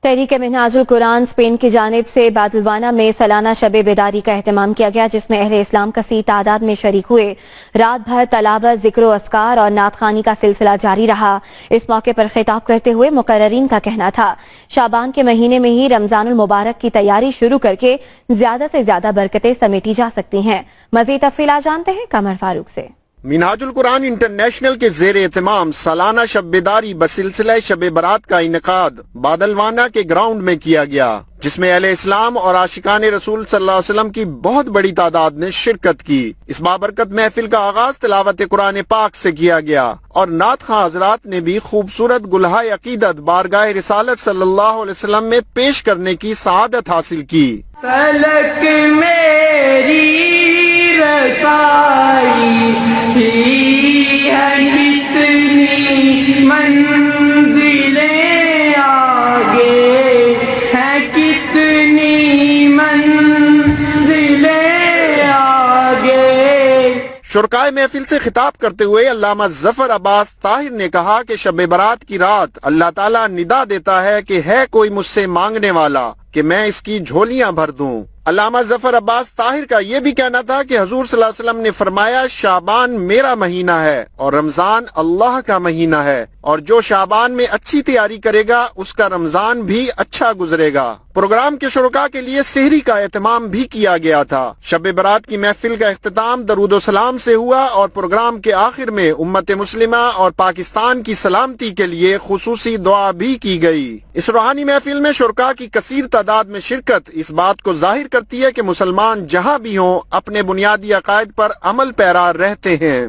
تحریک منہاجل قرآن اسپین کی جانب سے بادلوانہ میں سالانہ شب بیداری کا اہتمام کیا گیا، جس میں اہل اسلام کثیر تعداد میں شریک ہوئے۔ رات بھر تلاوت، ذکر و اذکار اور نعت خوانی کا سلسلہ جاری رہا۔ اس موقع پر خطاب کرتے ہوئے مقررین کا کہنا تھا، شعبان کے مہینے میں ہی رمضان المبارک کی تیاری شروع کر کے زیادہ سے زیادہ برکتیں سمیٹی جا سکتی ہیں۔ مزید تفصیلات جانتے ہیں قمر فاروق سے۔ منہاج القرآن انٹرنیشنل کے زیر اہتمام سالانہ شب بیداری بسلسلہ شب برات کا انعقاد بادلوانہ کے گراؤنڈ میں کیا گیا، جس میں اہل اسلام اور عاشقان رسول صلی اللہ علیہ وسلم کی بہت بڑی تعداد نے شرکت کی۔ اس بابرکت محفل کا آغاز تلاوت قرآن پاک سے کیا گیا اور نعت خواں حضرات نے بھی خوبصورت گلہائے عقیدت بارگاہ رسالت صلی اللہ علیہ وسلم میں پیش کرنے کی سعادت حاصل کی۔ فلک میری رسائی تھی ہے کتنی منزلیں آگے، ہے کتنی منزلیں آگے۔ شرکائے محفل سے خطاب کرتے ہوئے علامہ ظفر عباس طاہر نے کہا کہ شب برات کی رات اللہ تعالیٰ ندا دیتا ہے کہ ہے کوئی مجھ سے مانگنے والا کہ میں اس کی جھولیاں بھر دوں۔ علامہ ظفر عباس طاہر کا یہ بھی کہنا تھا کہ حضور صلی اللہ علیہ وسلم نے فرمایا، شعبان میرا مہینہ ہے اور رمضان اللہ کا مہینہ ہے، اور جو شعبان میں اچھی تیاری کرے گا اس کا رمضان بھی اچھا گزرے گا۔ پروگرام کے شرکاء کے لیے سحری کا اہتمام بھی کیا گیا تھا۔ شب برات کی محفل کا اختتام درود و سلام سے ہوا اور پروگرام کے آخر میں امت مسلمہ اور پاکستان کی سلامتی کے لیے خصوصی دعا بھی کی گئی۔ اس روحانی محفل میں شرکاء کی کثیر تعداد میں شرکت اس بات کو ظاہر کرتی ہے کہ مسلمان جہاں بھی ہوں اپنے بنیادی عقائد پر عمل پیرا رہتے ہیں۔